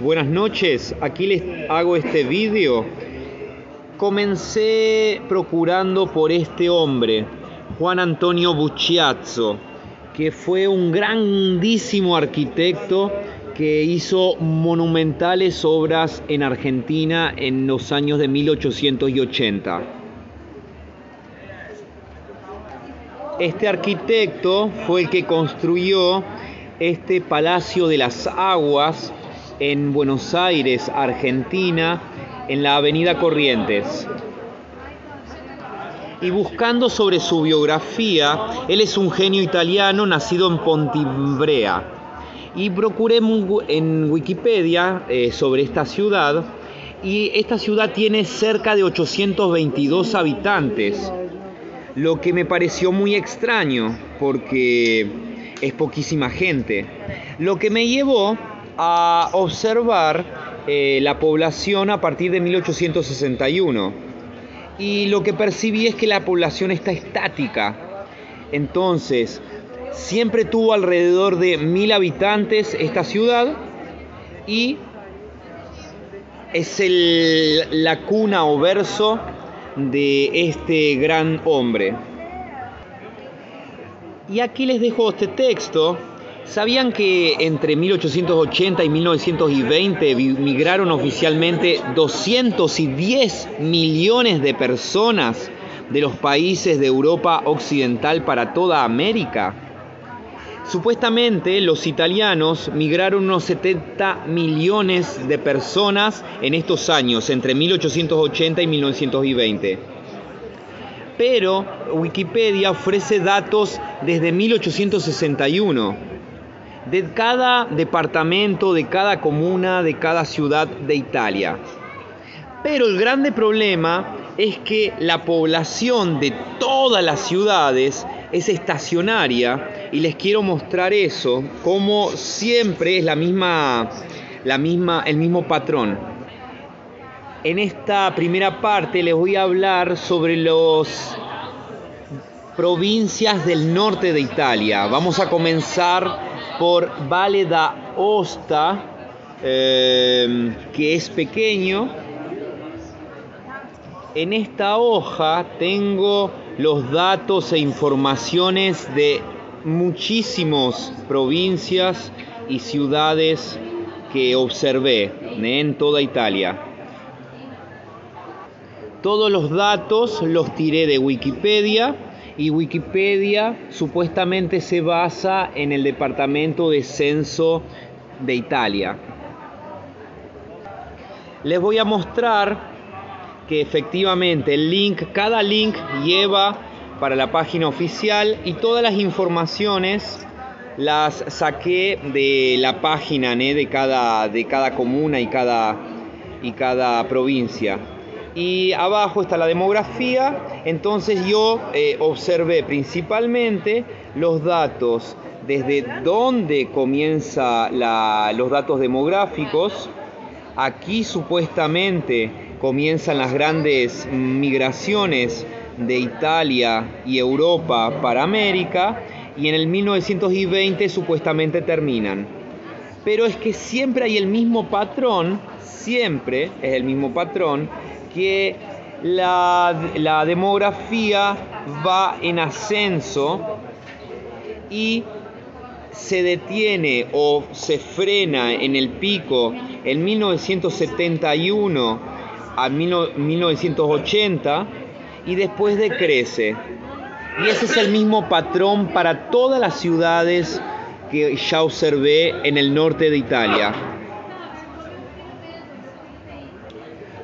buenas noches. Aquí les hago este vídeo. Comencé procurando por este hombre, Juan Antonio Bucciazzo, que fue un grandísimo arquitecto que hizo monumentales obras en Argentina en los años de 1880. Este arquitecto fue el que construyó este Palacio de las Aguas en Buenos Aires, Argentina, en la avenida Corrientes. Y buscando sobre su biografía, él es un genio italiano nacido en Pontevedra. Y procuré en Wikipedia sobre esta ciudad, y esta ciudad tiene cerca de 822 habitantes, lo que me pareció muy extraño porque es poquísima gente, lo que me llevó a observar la población a partir de 1861, y lo que percibí es que la población está estática. Entonces, siempre tuvo alrededor de 1000 habitantes esta ciudad, y es la cuna o verso de este gran hombre. Y aquí les dejo este texto. ¿Sabían que entre 1880 y 1920 migraron oficialmente 210 millones de personas de los países de Europa Occidental para toda América? Supuestamente los italianos migraron unos 70 millones de personas en estos años, entre 1880 y 1920. Pero Wikipedia ofrece datos desde 1861, de cada departamento, de cada comuna, de cada ciudad de Italia. Pero el grande problema es que la población de todas las ciudades es estacionaria, y les quiero mostrar eso, como siempre es el mismo patrón. En esta primera parte les voy a hablar sobre las provincias del norte de Italia. Vamos a comenzar por Valle d'Aosta, que es pequeño. En esta hoja tengo los datos e informaciones de muchísimas provincias y ciudades que observé en toda Italia. Todos los datos los tiré de Wikipedia, y Wikipedia supuestamente se basa en el Departamento de Censo de Italia. Les voy a mostrar que efectivamente cada link lleva para la página oficial, y todas las informaciones las saqué de la página de cada comuna y cada provincia. Y abajo está la demografía. Entonces yo observé principalmente los datos desde donde comienza los datos demográficos. Aquí supuestamente comienzan las grandes migraciones de Italia y Europa para América, y en el 1920 supuestamente terminan. Pero es que siempre hay el mismo patrón, siempre es el mismo patrón, que la demografía va en ascenso y se detiene o se frena en el pico en 1971 a 1980, y después decrece. Y ese es el mismo patrón para todas las ciudades que ya observé en el norte de Italia.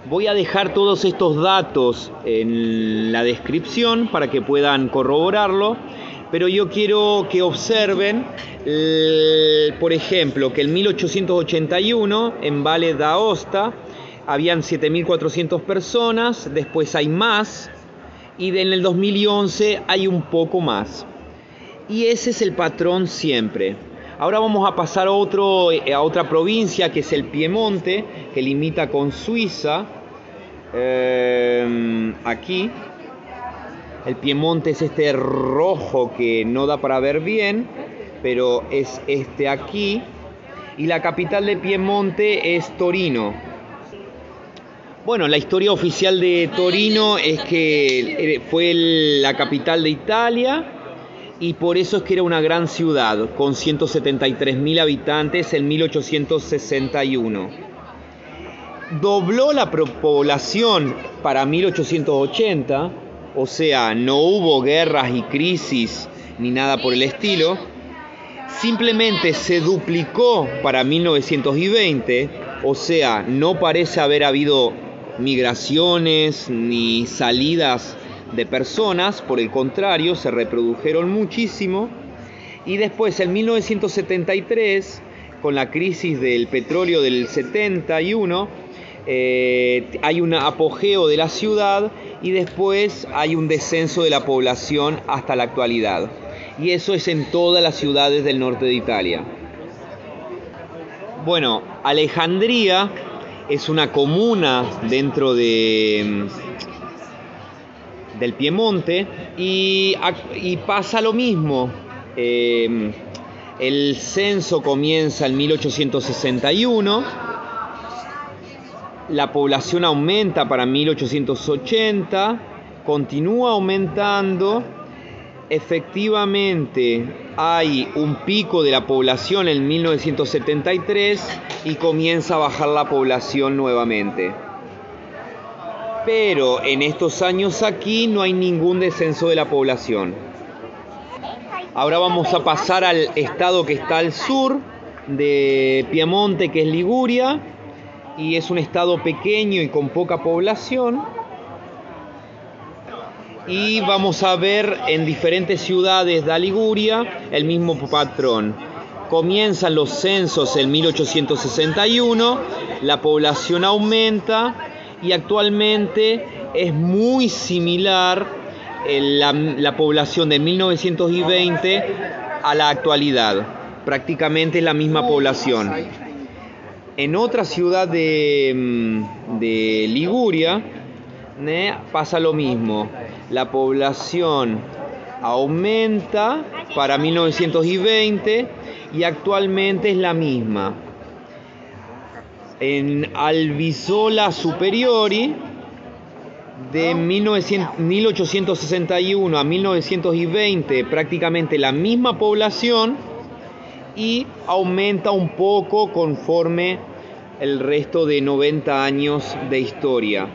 Voy a dejar todos estos datos en la descripción para que puedan corroborarlo, pero yo quiero que observen, por ejemplo, que en 1881 en Valle d'Aosta habían 7.400 personas, después hay más, y en el 2011 hay un poco más. Y ese es el patrón siempre. Ahora vamos a pasar a otra provincia, que es el Piemonte, que limita con Suiza. Aquí el Piemonte es este rojo que no da para ver bien, pero es este aquí. y la capital de Piemonte es Torino. Bueno, la historia oficial de Torino es que fue la capital de Italia y por eso es que era una gran ciudad con 173.000 habitantes en 1861. Dobló la población para 1880, o sea, no hubo guerras y crisis ni nada por el estilo. Simplemente se duplicó para 1920, o sea, no parece haber habido migraciones ni salidas de personas, por el contrario, se reprodujeron muchísimo. Y después, en 1973, con la crisis del petróleo del 71, hay un apogeo de la ciudad y después hay un descenso de la población hasta la actualidad. Y eso es en todas las ciudades del norte de Italia. Bueno, Alejandría es una comuna dentro del Piemonte y pasa lo mismo. El censo comienza en 1861, la población aumenta para 1880, continúa aumentando. Efectivamente hay un pico de la población en 1973 y comienza a bajar la población nuevamente. Pero en estos años aquí no hay ningún descenso de la población. Ahora vamos a pasar al estado que está al sur de Piemonte, que es Liguria, y es un estado pequeño y con poca población. Y vamos a ver en diferentes ciudades de Liguria el mismo patrón. Comienzan los censos en 1861, la población aumenta y actualmente es muy similar la población de 1920 a la actualidad. Prácticamente es la misma población. En otra ciudad de Liguria pasa lo mismo. La población aumenta para 1920 y actualmente es la misma. En Albisola Superiori, de 1861 a 1920, prácticamente la misma población y aumenta un poco conforme el resto de 90 años de historia.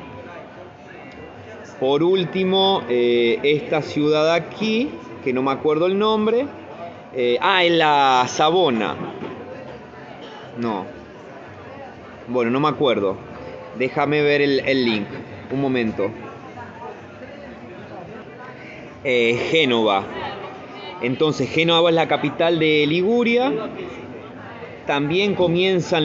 Por último, esta ciudad aquí, que no me acuerdo el nombre, es la Savona. No. Bueno, no me acuerdo. Déjame ver el link. Un momento. Génova. Entonces, Génova es la capital de Liguria. También comienzan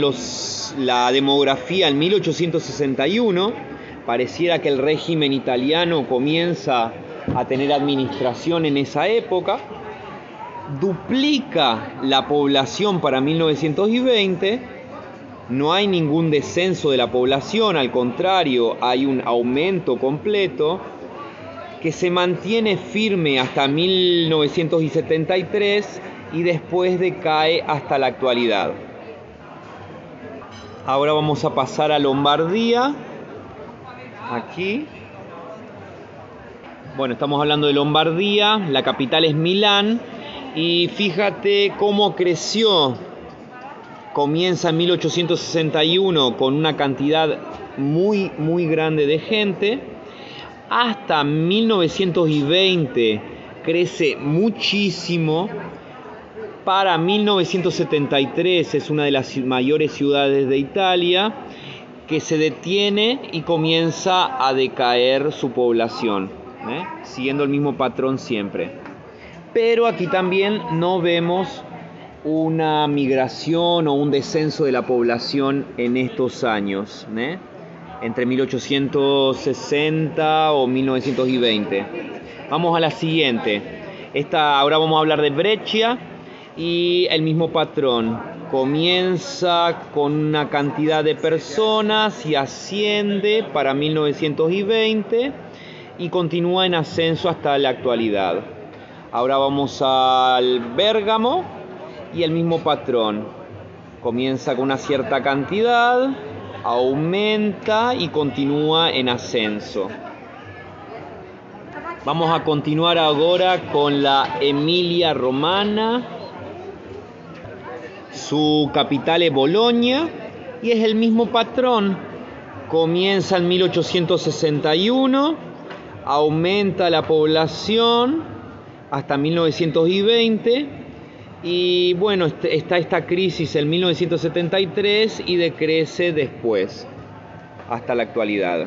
la demografía en 1861. Pareciera que el régimen italiano comienza a tener administración en esa época. Duplica la población para 1920. No hay ningún descenso de la población, al contrario, hay un aumento completo que se mantiene firme hasta 1973 y después decae hasta la actualidad. Ahora vamos a pasar a Lombardía. Aquí. Bueno, estamos hablando de Lombardía, la capital es Milán y fíjate cómo creció. Comienza en 1861 con una cantidad muy grande de gente. Hasta 1920 crece muchísimo. Para 1973 es una de las mayores ciudades de Italia, que se detiene y comienza a decaer su población, siguiendo el mismo patrón siempre. Pero aquí también no vemos una migración o un descenso de la población en estos años, entre 1860 o 1920. Vamos a la siguiente. Ahora vamos a hablar de Brescia y el mismo patrón. Comienza con una cantidad de personas y asciende para 1920 y continúa en ascenso hasta la actualidad. Ahora vamos al Bérgamo y el mismo patrón. Comienza con una cierta cantidad, aumenta y continúa en ascenso. Vamos a continuar ahora con la Emilia Romana. Su capital es Bolonia y es el mismo patrón. Comienza en 1861, aumenta la población hasta 1920 y bueno, está esta crisis en 1973 y decrece después hasta la actualidad.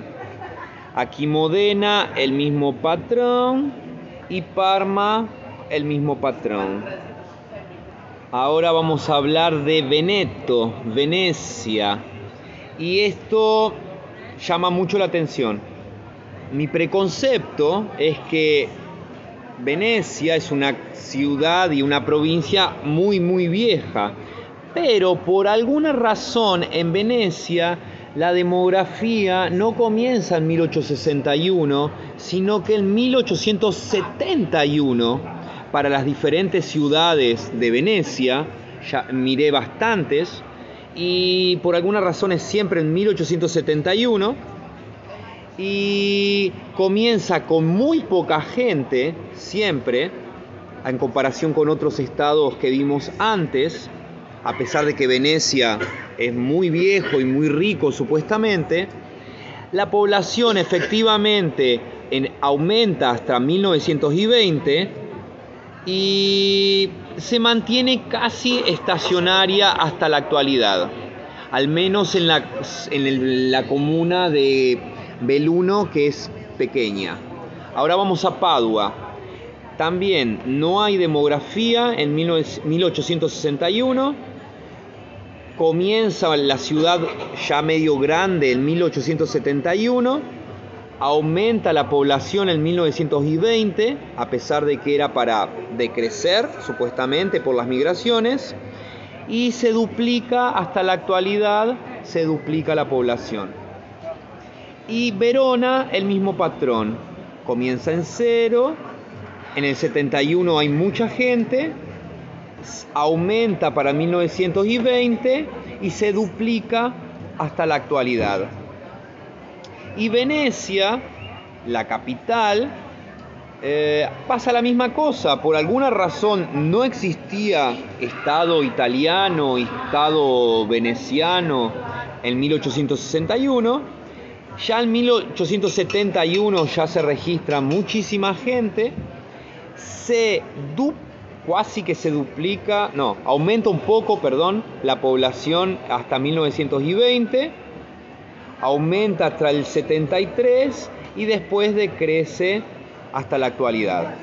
Aquí Modena, el mismo patrón, y Parma, el mismo patrón. Ahora vamos a hablar de Veneto, Venecia, y esto llama mucho la atención. Mi preconcepto es que Venecia es una ciudad y una provincia muy vieja, pero por alguna razón en Venecia la demografía no comienza en 1861, sino que en 1871. Para las diferentes ciudades de Venecia, ya miré bastantes, y por alguna razón es siempre en 1871, y comienza con muy poca gente, siempre, en comparación con otros estados que vimos antes, a pesar de que Venecia es muy viejo y muy rico supuestamente. La población efectivamente aumenta hasta 1920, y se mantiene casi estacionaria hasta la actualidad, al menos en la comuna de Belluno, que es pequeña. Ahora vamos a Padua. También no hay demografía en 1861. Comienza la ciudad ya medio grande en 1871. Aumenta la población en 1920, a pesar de que era para decrecer, supuestamente, por las migraciones, y se duplica hasta la actualidad, se duplica la población. Y Verona, el mismo patrón, comienza en 0, en el 71 hay mucha gente, aumenta para 1920 y se duplica hasta la actualidad. Y Venecia, la capital, pasa la misma cosa. Por alguna razón no existía Estado italiano, Estado veneciano en 1861. Ya en 1871 ya se registra muchísima gente. Aumenta un poco, la población hasta 1920. Aumenta hasta el 73 y después decrece hasta la actualidad.